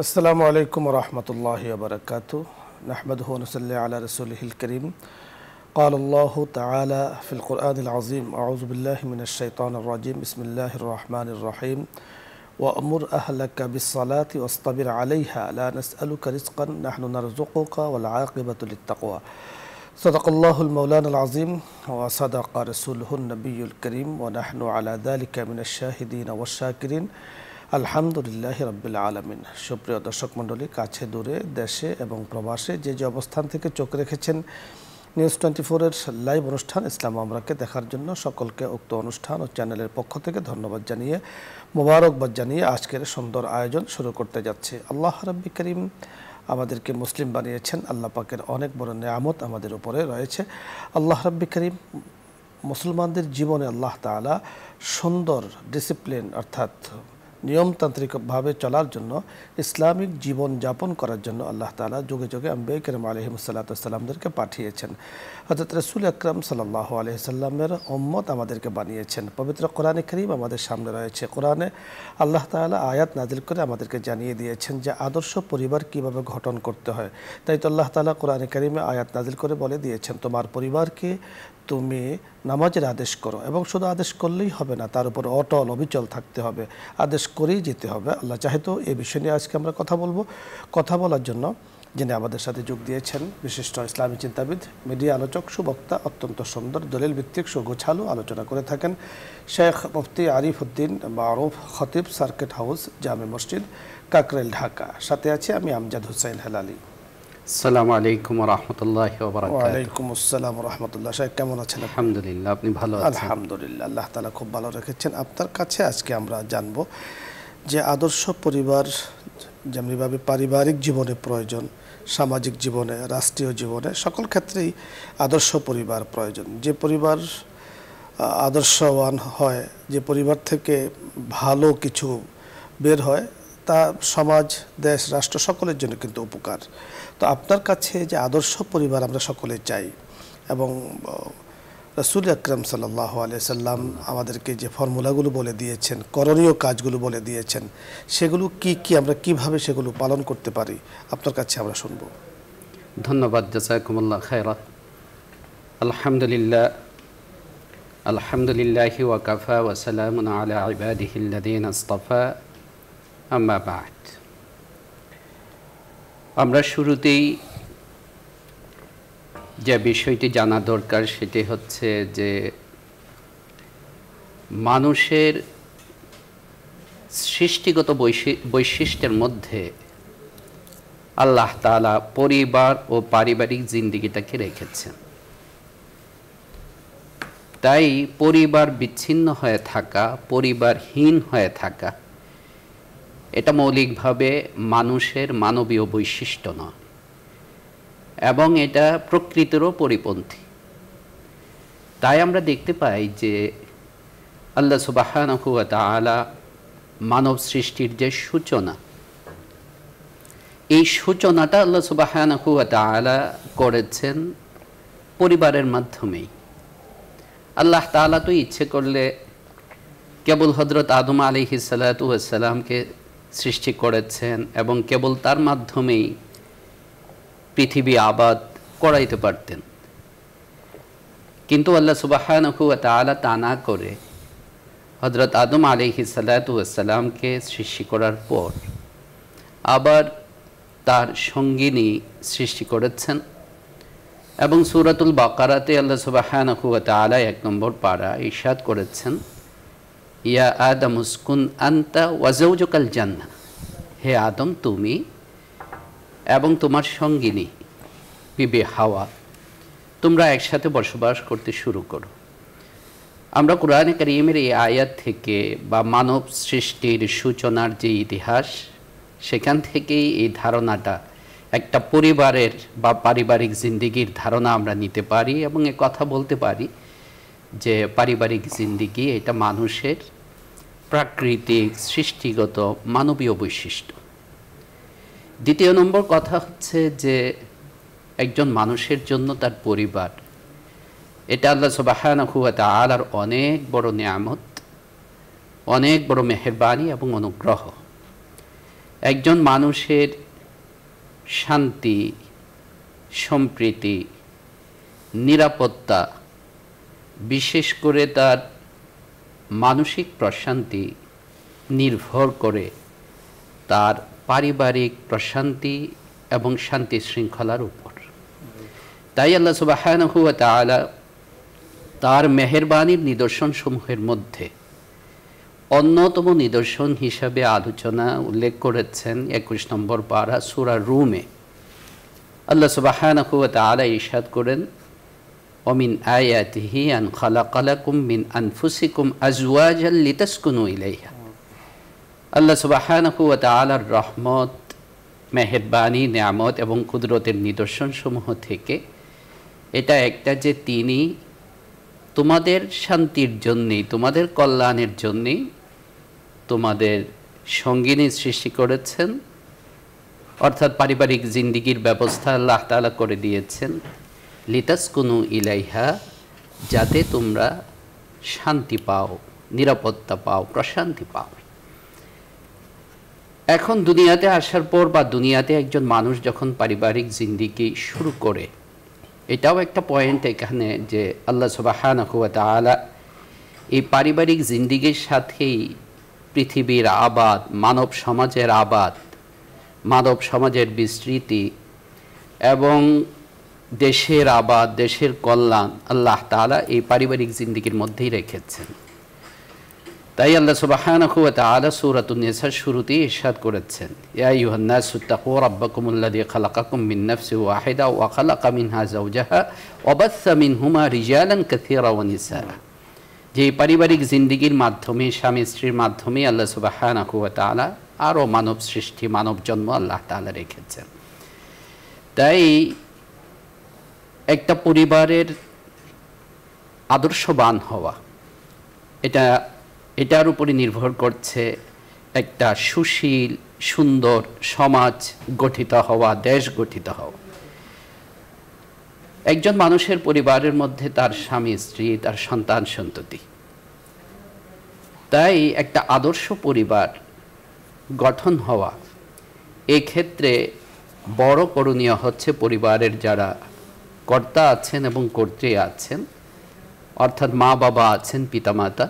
আসসালামু আলাইকুম ওয়া রাহমাতুল্লাহি ওয়া বারাকাতুহু নাহমাদুহু ওয়া নুসাল্লি আলা রাসূলিহিল কারীম قال الله تعالى في القرآن العظيم أعوذ بالله من الشيطان الرجيم بسم الله الرحمن الرحيم وأمر أهلك بالصلاة واصطبر عليها لا نسألك رزقا نحن نرزقك والعاقبة للتقوى صدق الله المولان العظيم وصدق رسوله النبي الكريم ونحن على ذلك من الشاهدين والشاكرين আলহামদুলিল্লাহ রাব্বিল আলামিন। সুপ্রিয় দর্শক মণ্ডলী, কাছে দূরে, দেশে এবং প্রবাসে যে যে অবস্থান থেকে চোখ রেখেছেন নিউজ 24-এর লাইভ অনুষ্ঠান ইসলাম আমরাকে দেখার জন্য সকলকে উক্ত অনুষ্ঠান ও চ্যানেলের পক্ষ থেকে ধন্যবাদ জানিয়ে মোবারকবাদ জানিয়ে আজকের সুন্দর আয়োজন শুরু করতে যাচ্ছে। আল্লাহ রাব্বি করিম আমাদেরকে মুসলিম বানিয়েছেন, আল্লাহ পাকের অনেক বড় নেয়ামত আমাদের উপরে রয়েছে। আল্লাহ রাব্বি করিম মুসলমানদের জীবনে আল্লাহ তাআলা সুন্দর ডিসিপ্লিন অর্থাৎ নিয়মতান্ত্রিকভাবে চলার জন্য, ইসলামিক জীবন যাপন করার জন্য আল্লাহ তাআলা যুগে যুগে আম্বিয়া কেরাম আলাইহিমুসসালামদেরকে পাঠিয়েছেন। হযরত রাসূল আকরাম সাল্লাল্লাহু আলাইহি সাল্লামের উম্মত আমাদেরকে বানিয়েছেন। পবিত্র কোরআনে কারীম আমাদের সামনে রয়েছে। কোরআনে আল্লাহ তাআলা আয়াত নাজিল করে আমাদেরকে জানিয়ে দিয়েছেন যে আদর্শ পরিবার কিভাবে গঠন করতে হয়। তাই তো আল্লাহ তাআলা কোরআনে কারীমে আয়াত নাজিল করে বলে দিয়েছেন, তোমার পরিবারকে তুমি নামাজের আদেশ করো, এবং শুধু আদেশ করলেই হবে না, তার উপর অটল অবিচল থাকতে হবে, আদেশ করেই যেতে হবে। আল্লাহ চাহেতো এই বিষয় নিয়ে আজকে আমরা কথা বলবো। কথা বলার জন্য যিনি আমাদের সাথে যোগ দিয়েছেন বিশিষ্ট ইসলামী চিন্তাবিদ, মিডিয়া আলোচক, সুবক্তা, অত্যন্ত সুন্দর দলিল ভিত্তিক সুগোছালো আলোচনা করে থাকেন শেখ মুফতি আরিফ উদ্দিন মারুফ খতিব, সার্কিট হাউস, জামে মসজিদ, কাকরাইল, ঢাকা। সাথে আছে আমি আমজাদ হোসেন হেলালি। আসসালামু আলাইকুম ওয়া রাহমাতুল্লাহি ওয়া বারাকাতুহু। ওয়া আলাইকুম আসসালাম ওয়া রাহমাতুল্লাহ। শেখ কেমন আছেন? আলহামদুলিল্লাহ, আপনি ভালো আছেন? আলহামদুলিল্লাহ, আল্লাহ তাআলা খুব ভালো রেখেছেন। আপনার কাছে আজকে আমরা জানব যে আদর্শ পরিবার যেমনিভাবে পারিবারিক জীবনে প্রয়োজন, সামাজিক জীবনে, রাষ্ট্রীয় জীবনে, সকল ক্ষেত্রেই আদর্শ পরিবার প্রয়োজন। যে পরিবার আদর্শবান হয়, যে পরিবার থেকে ভালো কিছু বের হয়, তা সমাজ, দেশ, রাষ্ট্র সকলের জন্য কিন্তু উপকার। তো আপনার কাছে যে আদর্শ পরিবার আমরা সকলে চাই, এবং রাসূল আকরাম সাল্লাল্লাহু আলাইহি সাল্লাম আমাদেরকে যে ফর্মুলাগুলো বলে দিয়েছেন, করণীয় কাজগুলো বলে দিয়েছেন, সেগুলো কি কি, আমরা কিভাবে সেগুলো পালন করতে পারি, আপনার কাছে আমরা শুনব। ধন্যবাদ, জাযাকুমুল্লাহ খায়রাত। আলহামদুলিল্লাহ, আলহামদুলিল্লাহি ওয়া কাফা ওয়া সালামুন আলা ইবাদিহিল্লাযীনা ইসতাফা, আম্মা বা'দ। আমরা শুরুতেই যে বিষয়টি জানা দরকার সেটি হচ্ছে যে মানুষের সৃষ্টিগত বৈশিষ্ট্যের মধ্যে আল্লাহ তাআলা পরিবার ও পারিবারিক জিন্দেগিটাকে রেখেছেন। তাই পরিবার বিচ্ছিন্ন হয়ে থাকা, পরিবারহীন হয়ে থাকা, এটা মৌলিকভাবে মানুষের মানবীয় বৈশিষ্ট্য নয়, এবং এটা প্রকৃতিরও পরিপন্থী। তাই আমরা দেখতে পাই যে আল্লাহ সুবহানাহু ওয়া তাআলা মানব সৃষ্টির যে সূচনা, এই সূচনাটা আল্লাহ সুবহানাহু ওয়া তাআলা করেছেন পরিবারের মাধ্যমেই। আল্লাহ তাআলা তো ইচ্ছে করলে কেবল হযরত আদম আলাইহিস সালাতু ওয়াস সালামকে সৃষ্টি করেছেন, এবং কেবল তার মাধ্যমেই পৃথিবী আবাদ করাইতে পারতেন। কিন্তু আল্লাহ সুবহানাহু ওয়া তাআলা তা না করে হযরত আদম আলাইহিস সালাতু ওয়াস সালামকে সৃষ্টি করার পর আবার তার সঙ্গিনী সৃষ্টি করেছেন, এবং সূরাতুল বাকারাতে আল্লাহ সুবহানাহু ওয়া তাআলা 1 নম্বর পারা ইরশাদ করেছেন, ইয়া আদম উসকুন আনতা ওয়া যাওজুকাল জান্নাহ, হে আদম তুমি এবং তোমার সঙ্গিনী বিবি হাওয়া তোমরা একসাথে বসবাস করতে শুরু করো। আমরা কোরআনে কারীমের এই আয়াত থেকে বা মানব সৃষ্টির সূচনার যে ইতিহাস, সেখান থেকেই এই ধারণাটা একটা পরিবারের বা পারিবারিক জিন্দেগির ধারণা আমরা নিতে পারি, এবং এ কথা বলতে পারি যে পারিবারিক জিন্দেগি এটা মানুষের প্রাকৃতিক সৃষ্টিগত মানবীয় বৈশিষ্ট্য। দ্বিতীয় নম্বর কথা হচ্ছে যে একজন মানুষের জন্য তার পরিবার, এটা আল্লাহ সুবহানাহু ওয়া তাআলার অনেক বড় নিয়ামত, অনেক বড় মেহেরবানি এবং অনুগ্রহ। একজন মানুষের শান্তি, সম্প্রীতি, নিরাপত্তা, বিশেষ করে তার মানসিক প্রশান্তি নির্ভর করে তার পারিবারিক প্রশান্তি এবং শান্তি শৃঙ্খলার উপর। তাই আল্লাহ সুবহানাহু ওয়া তাআলা তার মেহেরবানির নিদর্শনসমূহের মধ্যে অন্যতম নিদর্শন হিসাবে আলোচনা উল্লেখ করেছেন 21 নম্বর পারা সূরা রুমে। আল্লাহ সুবহানাহু ওয়া তাআলা ইরশাদ করেন, ওমিন আয়াতিহি আন খালাকা লাকুম মিন আনফুসিকুম আজওয়াজান লিতাসকুনু ইলাইহা। আল্লাহ সুবহানাহু ওয়া তাআলার রহমত, মেহেরবানি, নিয়ামত এবং কুদরতের নিদর্শনসমূহ থেকে এটা একটা যে তিনি তোমাদের শান্তির জন্যেই, তোমাদের কল্যাণের জন্যেই তোমাদের সঙ্গিনী সৃষ্টি করেছেন, অর্থাৎ পারিবারিক জিন্দিগির ব্যবস্থা আল্লাহ তাআলা করে দিয়েছেন, লিতাসকুনু ইলাইহা, যাতে তোমরা শান্তি পাও, নিরাপত্তা পাও, প্রশান্তি পাও। এখন দুনিয়াতে আসার পর বা দুনিয়াতে একজন মানুষ যখন পারিবারিক জিন্দিগি শুরু করে, এটাও একটা পয়েন্ট এখানে যে আল্লাহ সুবহানাহু ওয়া তাআলা এই পারিবারিক জিন্দিগির সাথেই পৃথিবীর আবাদ, মানব সমাজের আবাদ, মানব সমাজের বিস্তৃতি এবং দেশের আবাদ, দেশের কল্যাণ আল্লাহ তাআলা এই পারিবারিক জিন্দিগির মধ্যেই রেখেছেন। তাই আল্লাহ সুবহানাহু ওয়া তাআলা সূরাতুন নিসার শুরুতেই ইরশাদ করেছেন, ইয়া আইয়ুহান নাসু তাকু রাব্বাকুমুল্লাযী খালাকাকুম মিন নাফসিন ওয়াহিদা ওয়া খালাকা মিনহা যাওজাহা ওয়া বাসসা মিনহুমা রিজালান কাসীরা ওয়া নিসা। যে পারিবারিক জিন্দিগির মাধ্যমে, স্বামী স্ত্রীর মাধ্যমে আল্লাহ সুবহানাহু ওয়া তাআলা আরও মানব সৃষ্টি, মানব জন্ম আল্লাহ তাআলা রেখেছেন। তাই একটা পরিবারের আদর্শবান হওয়া, এটার উপরে নির্ভর করছে একটা সুশীল, সুন্দর সমাজ গঠিত হওয়া, দেশ গঠিত হওয়া। একজন মানুষের পরিবারের মধ্যে তার স্বামী স্ত্রী, তার সন্তান সন্ততি। তাই একটা আদর্শ পরিবার গঠন হওয়া, এক্ষেত্রে বড় করণীয় হচ্ছে পরিবারের যারা কর্তা আছেন এবং কর্ত্রী আছেন, অর্থাৎ মা বাবা আছেন, পিতামাতা,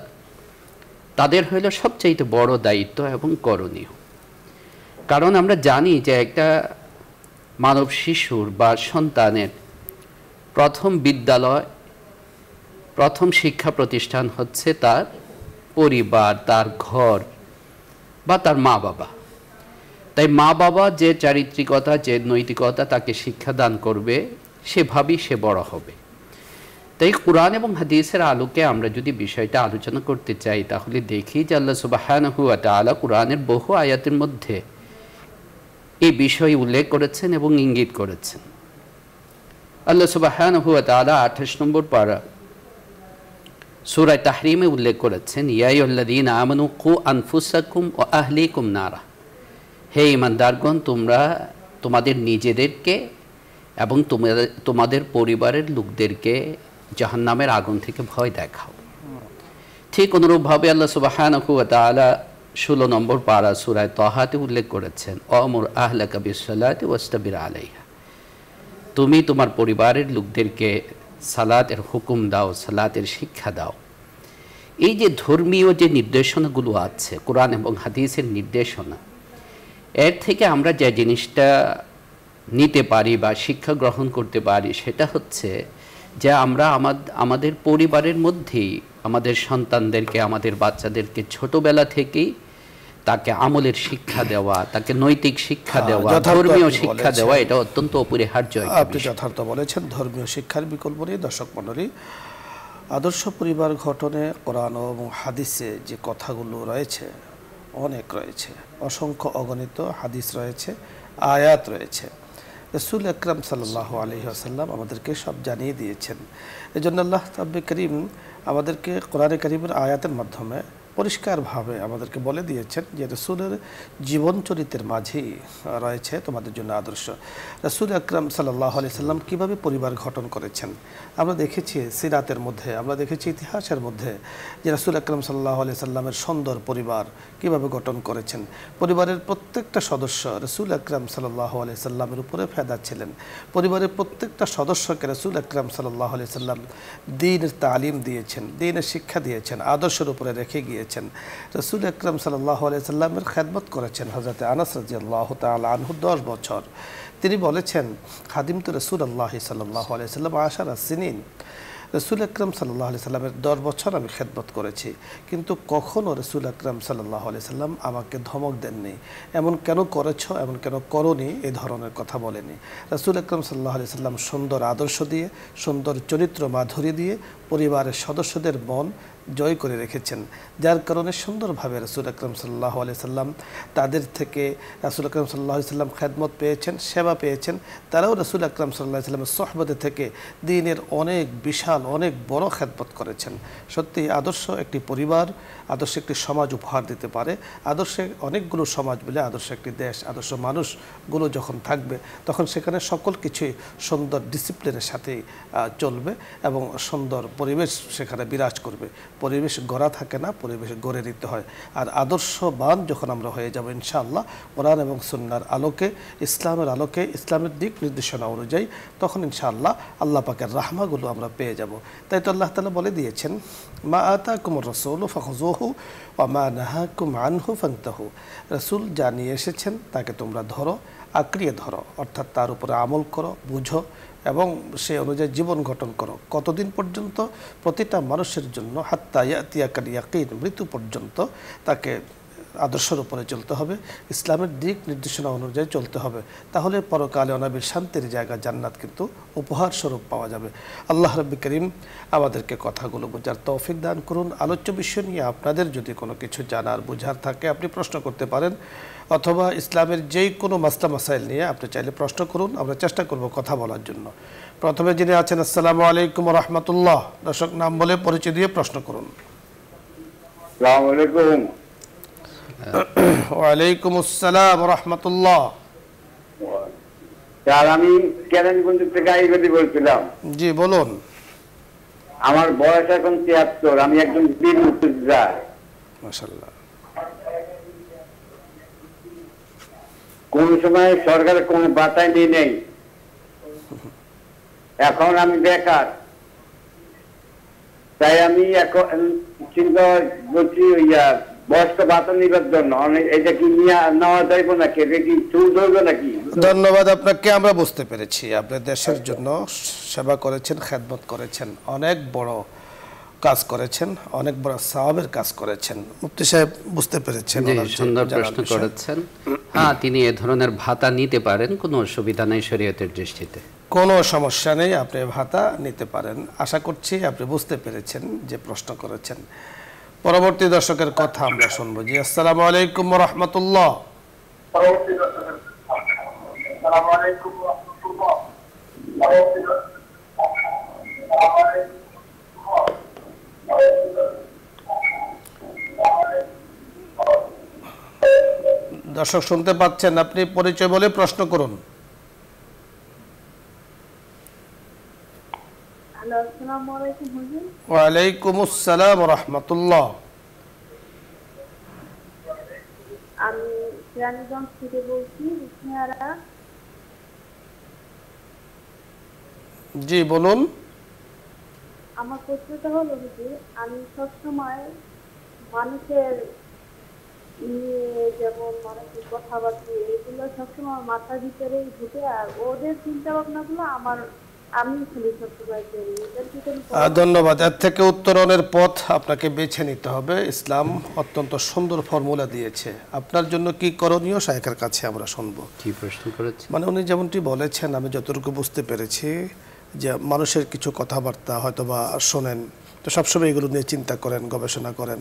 তাদের হইল সবচাইতে বড় দায়িত্ব এবং করণীয়। কারণ আমরা জানি যে একটা মানব শিশুর বা সন্তানের প্রথম বিদ্যালয়, প্রথম শিক্ষা প্রতিষ্ঠান হচ্ছে তার পরিবার, তার ঘর বা তার মা বাবা। তাই মা বাবা যে চারিত্রিকতা, যে নৈতিকতা তাকে শিক্ষাদান করবে, সেভাবেই সে বড় হবে। তাই কুরআন এবং হাদিসের আলোকে আমরা যদি বিষয়টা আলোচনা করতে চাই, তাহলে দেখি যে আল্লাহ সুবহানাহু ওয়া তাআলা কুরআনের বহু আয়াতের মধ্যে এই বিষয় উল্লেখ করেছেন এবং ইঙ্গিত করেছেন। আল্লাহ সুবহানাহু ওয়া তাআলা 28 নম্বর পারা সূরা তাহরিমে উল্লেখ করেছেন, ইয়া আইয়ুহাল্লাযীনা আমানু কু আনফুসাকুম ওয়া আহলিকুম নারা। হে ঈমানদারগণ, তোমরা তোমাদের নিজেদেরকে এবং তোমাদের পরিবারের লোকদেরকে জাহান্নামের আগুন থেকে ভয় দেখাও। ঠিক অনুরূপভাবে আল্লাহ সুবহানাহু ওয়া তাআলা 16 নম্বর পারা সূরা তাহাতে উল্লেখ করেছেন, ওয়ামুর আহলাকা বিসসালাতি ওয়াসতাবির আলাইহা। তুমি তোমার পরিবারের লোকদেরকে সালাতের হুকুম দাও, সালাতের শিক্ষা দাও। এই যে ধর্মীয় যে নির্দেশনাগুলো আছে, কোরআন এবং হাদিসের নির্দেশনা, এর থেকে আমরা যে জিনিসটা নিতে পারি বা শিক্ষা গ্রহণ করতে পারি, সেটা হচ্ছে যে আমরা আমাদের পরিবারের মধ্যেই আমাদের সন্তানদেরকে, আমাদের বাচ্চাদেরকে ছোটবেলা থেকেই তাকে আমলের শিক্ষা দেওয়া, তাকে নৈতিক শিক্ষা দেওয়া, ধর্মীয় শিক্ষা দেওয়া, এটা অত্যন্ত অপরিহার্য। আপনি যথার্থ বলেছেন। ধর্মীয় শিক্ষার বিকল্প নেই। দর্শক মণ্ডলী, আদর্শ পরিবার গঠনে কোরআন এবং হাদিসে যে কথাগুলো রয়েছে, অনেক রয়েছে, অসংখ্য অগণিত হাদিস রয়েছে, আয়াত রয়েছে। রাসূল আকরাম সাল্লাল্লাহু আলাইহি ওয়াসাল্লাম আমাদেরকে সব জানিয়ে দিয়েছেন। এজন্য আল্লাহ রাব্বুল কারীম আমাদেরকে কোরআনে কারীমের আয়াতের মাধ্যমে পরিষ্কারভাবে আমাদেরকে বলে দিয়েছেন যে রাসূলের জীবন চরিত্রের মাঝেই রয়েছে তোমাদের জন্য আদর্শ। রাসূল আকরাম সাল্লাল্লাহু আলাইহি সাল্লাম কীভাবে পরিবার গঠন করেছেন আমরা দেখেছি সিরাতের মধ্যে, আমরা দেখেছি ইতিহাসের মধ্যে যে রাসূল আকরাম সাল্লাল্লাহু আলাইহি সাল্লামের সুন্দর পরিবার কীভাবে গঠন করেছেন। পরিবারের প্রত্যেকটা সদস্য রাসূল আকরাম সাল্লাল্লাহু আলাইহি সাল্লামের উপরে ফেদা ছিলেন। পরিবারের প্রত্যেকটা সদস্যকে রাসূল আকরাম সাল্লাল্লাহু আলাইহি সাল্লাম দ্বীনের তালিম দিয়েছেন, দ্বীনের শিক্ষা দিয়েছেন, আদর্শের উপরে রেখে গিয়েছেন। রাসূল আকরাম সাল্লাল্লাহু আলাইহি সাল্লামের খেদমত করেছেন হযরত আনাস রাদিয়াল্লাহু তাআলা আনহু 10 বছর। তিনি বলেছেন খাদিমতু রাসূলুল্লাহি সাল্লাল্লাহু আলাইহি সাল্লাম 10 সিনিন, রাসূল আকরাম সাল্লাল্লাহু আলাইহি সাল্লামের 10 বছর আমি খেদমত করেছি, কিন্তু কখনও রাসূল আকরাম সাল্লাল্লাহু আলাইহি সাল্লাম আমাকে ধমক দেননি, এমন কেন করেছো, এমন কেন করোনি, এই ধরনের কথা বলেনি। রাসূল আকরাম সাল্লাল্লাহু আলাইহি সাল্লাম সুন্দর আদর্শ দিয়ে, সুন্দর চরিত্র মাধুরী দিয়ে পরিবারের সদস্যদের মন জয় করে রেখেছেন, যার কারণে সুন্দরভাবে রাসূল আকরাম সাল্লাল্লাহু আলাইহি সাল্লাম তাদের থেকে রাসূল আকরাম সাল্লাল্লাহু আলাইহি সাল্লাম খেদমত পেয়েছেন, সেবা পেয়েছেন। তারাও রাসূল আকরাম সাল্লাল্লাহু আলাইহি সাল্লামের সোহবতে থেকে দ্বীনের অনেক বিশাল, অনেক বড় খেদমত করেছেন। সত্যি আদর্শ একটি পরিবার, আদর্শ একটি সমাজ উপহার দিতে পারে। আদর্শে অনেকগুলো সমাজ মিলে আদর্শ একটি দেশ, আদর্শ মানুষগুলো যখন থাকবে তখন সেখানে সকল কিছুই সুন্দর ডিসিপ্লিনের সাথেই চলবে এবং সুন্দর পরিবেশ সেখানে বিরাজ করবে। পরিবেশ গড়া থাকে না, পরিবেশ গড়ে নিতে হয়। আর আদর্শবান যখন আমরা হয়ে যাব ইনশাআল্লাহ কোরআন এবং সুন্নাহর আলোকে, ইসলামের আলোকে, ইসলামের দিক নির্দেশনা অনুযায়ী, তখন ইনশাআল্লাহ আল্লাহ পাকের রাহমাগুলো আমরা পেয়ে যাব। তাই তো আল্লাহ তাআলা বলে দিয়েছেন মা আতাকুমুর রাসূলু ফাখুযুহু ওয়া মা নাহাকুম আনহু ফান্তাহু। রাসূল যা নিয়ে এসেছেন তাকে তোমরা ধরো, আঁকড়িয়ে ধরো, অর্থাৎ তার উপরে আমল করো, বুঝো এবং সে অনুযায়ী জীবন গঠন করো। কতদিন পর্যন্ত? প্রতিটা মানুষের জন্য হাত্তা ইয়াতিয়াকাল ইয়াকিন, মৃত্যু পর্যন্ত তাকে আদর্শের উপরে চলতে হবে, ইসলামের দিক নির্দেশনা অনুযায়ী চলতে হবে। তাহলে পরকালে অনাবিল শান্তির জায়গা জান্নাত কিন্তু উপহার স্বরূপ পাওয়া যাবে। আল্লাহ রাব্বি করিম আমাদেরকে কথাগুলো বোঝার তৌফিক দান করুন। আলোচ্য বিষয় নিয়ে আপনাদের যদি কোনো কিছু জানার বোঝার থাকে আপনি প্রশ্ন করতে পারেন, অথবা ইসলামের যেই কোনো মাসলা মাসাইল নিয়ে আপনি চাইলে প্রশ্ন করুন, আমরা চেষ্টা করব কথা বলার জন্য। প্রথমে যিনি আছেন, আসসালামু আলাইকুম ওয়া রাহমাতুল্লাহ। দর্শক নাম বলে পরিচয় দিয়ে প্রশ্ন করুন। আসসালামু আলাইকুম। ওয়ালাইকুম আসসালাম ওয়া রাহমাতুল্লাহ। স্যার, আমি কেরানীগঞ্জ থেকে আইগদি বলছিলাম। জি বলুন। আমার বয়স এখন ৭৩, আমি একজন বীর মুক্তিযোদ্ধা। মাশাআল্লাহ। কোন সময় সরকারের কোন বাতায় নিয়ে নেই, এখন আমি বেকার। তাই আমি এখন চিন্তা করছি বয়স্ক ভাতা নিবার জন্য। এটা কি নেওয়া যাইব নাকি? এটা কি চুল ধরবে নাকি? ধন্যবাদ আপনাকে, আমরা বুঝতে পেরেছি আপনি দেশের জন্য সেবা করেছেন, খেদমত করেছেন, অনেক বড় কাজ করেছেন, অনেক বড় সওয়াবের কাজ করেছেন। মুফতি সাহেব বুঝতে পেরেছেন, সুন্দর প্রশ্ন করেছেন। হ্যাঁ, তিনি এ ধরনের ভাতা নিতে পারেন, কোনো অসুবিধা নেই শরীয়তের দৃষ্টিতে, কোনো সমস্যা নেই, আপনি ভাতা নিতে পারেন। আশা করছি আপনি বুঝতে পেরেছেন যে প্রশ্ন করেছেন। পরবর্তী দর্শকের কথা আমরা শুনবো। জি আসসালামু আলাইকুম ওয়া রাহমাতুল্লাহ। দর্শক শুনতে পাচ্ছেন? আপনি পরিচয় বলে প্রশ্ন করুন। ওয়ালাইকুম আসসালাম ওয়া রাহমাতুল্লাহ। আমি কেরানীগঞ্জ থেকে বলছি। জি বলুন। আমার প্রশ্নটা হলো যে আমি সবসময় মানুষের নিয়ে, যেমন মানুষের কথাবার্তা, এগুলো সবসময় মাথার ভিতরেই ঢুকে, আর ওদের চিন্তা ভাবনা গুলো আমি খালি সবসময় করি। ধন্যবাদ। এর থেকে উত্তরণের পথ আপনাকে বেছে নিতে হবে। ইসলাম অত্যন্ত সুন্দর ফর্মুলা দিয়েছে। আপনার জন্য কি করণীয় শায়েখের কাছে আমরা শুনবো। কি প্রশ্ন করেছেন? মানে উনি যেমনটি বলেছেন, আমি যতটুকু বুঝতে পেরেছি যে মানুষের কিছু কথাবার্তা হয়তো বা শোনেন, তো সবসময় এগুলো নিয়ে চিন্তা করেন, গবেষণা করেন,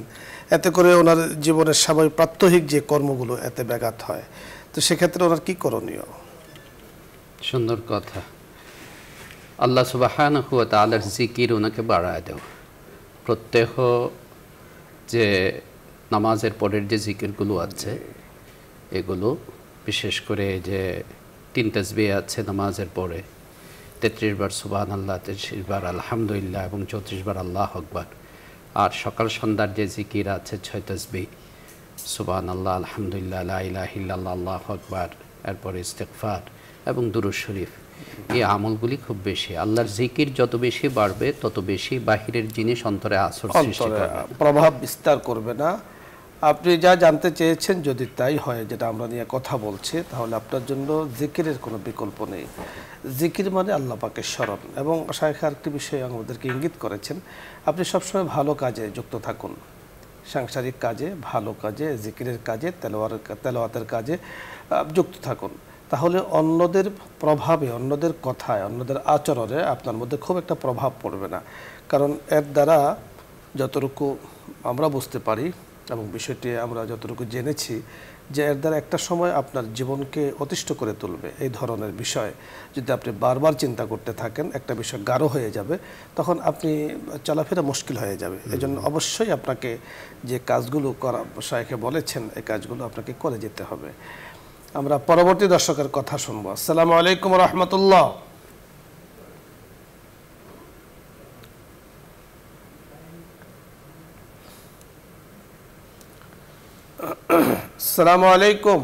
এতে করে ওনার জীবনের স্বাভাবিক প্রাত্যহিক যে কর্মগুলো এতে ব্যাঘাত হয়। তো সেক্ষেত্রে ওনার কি করণীয়? সুন্দর কথা। আল্লাহ সুবহানাহু ওয়া তাআলার জিকির ওনাকে বাড়ায় দেও। প্রত্যহ যে নামাজের পরের যে জিকিরগুলো আছে এগুলো বিশেষ করে যে 3 তাসবিহ আছে নামাজের পরে, 33 বার সুবহানাল্লাহ, 33 বার আলহামদুলিল্লাহ এবং 34 বার আল্লাহু আকবার। আর সকাল সন্ধ্যার যে জিকির আছে 6 তাসবিহ সুবহানাল্লাহ, আলহামদুলিল্লাহ, লা ইলাহা ইল্লাল্লাহ, আল্লাহু আকবার, এরপরে ইস্তিগফার এবং দুরূদ শরীফ। এই আমলগুলি খুব বেশি। আল্লাহর জিকির যত বেশি বাড়বে তত বেশি বাহিরের জিনিস অন্তরে আসর সৃষ্টি করবে, প্রভাব বিস্তার করবে না। আপনি যা জানতে চেয়েছেন যদি তাই হয়, যেটা আমরা নিয়ে কথা বলছি, তাহলে আপনার জন্য জিকিরের কোনো বিকল্প নেই। জিকির মানে আল্লাহ পাকের স্মরণ। এবং শায়খ আরেকটি বিষয় আমাদেরকে ইঙ্গিত করেছেন, আপনি সবসময় ভালো কাজে যুক্ত থাকুন, সাংসারিক কাজে, ভালো কাজে, জিকিরের কাজে, তেলাওয়াতের কাজে যুক্ত থাকুন। তাহলে অন্যদের প্রভাবে, অন্যদের কথায়, অন্যদের আচরণে আপনার মধ্যে খুব একটা প্রভাব পড়বে না। কারণ এর দ্বারা যতটুকু আমরা বুঝতে পারি এবং বিষয়টি আমরা যতটুকু জেনেছি যে এর দ্বারা একটা সময় আপনার জীবনকে অতিষ্ঠ করে তুলবে। এই ধরনের বিষয় যদি আপনি বারবার চিন্তা করতে থাকেন, একটা বিষয় গাঢ় হয়ে যাবে, তখন আপনি চলাফেরা মুশকিল হয়ে যাবে। এজন্য অবশ্যই আপনাকে যে কাজগুলো করা শায়খে বলেছেন, এই কাজগুলো আপনাকে করে যেতে হবে। আমরা পরবর্তী দর্শকের কথা শুনবো। আসসালামু আলাইকুম রহমতুল্লাহ। আসসালামু আলাইকুম।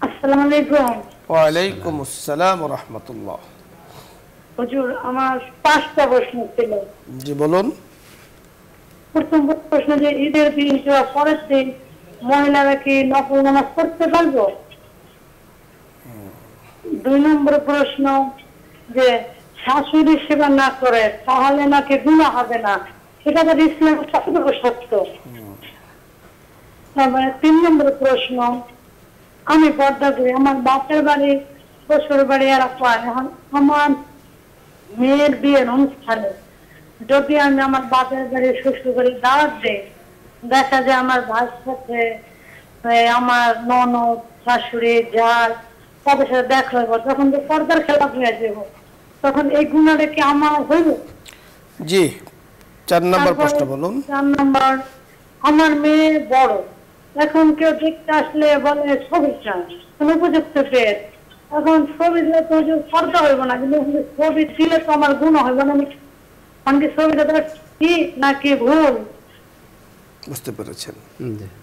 আসসালামু আলাইকুম। ওয়ালাইকুম আসসালাম ওয়া রাহমাতুল্লাহ। হুজুর, আমার 5টা প্রশ্ন ছিল। জি বলুন। প্রথম প্রশ্ন, যে ঈদের দিন বা পরের দিন মহিলারা কি নফল নামাজ পড়তে পারবো? 2 নম্বর প্রশ্ন, যে শাশুড়ি সেবা না করে তাহলে নাকি গুনাহ হবে না, সেটা তো ইসলাম কতটুকু সত্য? তারপরে 3 নম্বর প্রশ্ন, আমি পর্দা করি, আমার বাপের বাড়ি, শ্বশুর বাড়ি এলাকা, এখন আমার মেয়ের বিয়ের অনুষ্ঠানে যদি আমি আমার বাপের বাড়ি, শ্বশুর বাড়ি দাওয়াত দিই, দেখা যায় আমার ভাইয়ের সাথে আমার ননদ, শাশুড়ি, জাল তাদের সাথে দেখা হইব, তখন তো পর্দার খেলাপ হয়ে যাব, তখন এই গুণাটা কি আমার হইব? জি, 4 নম্বর প্রশ্ন বলুন। 4 নম্বর, আমার মেয়ে বড়, এখন কেউ দেখতে আসলে বলে ছবি চায়, উপযুক্ত পেয়ে, এখন ছবি দিলে তো পর্দা হইব না, কিন্তু ছবি দিলে তো আমার গুণ হইব না। আমি ছবিটা ঠিক নাকি ভুল? বুঝতে পেরেছেন।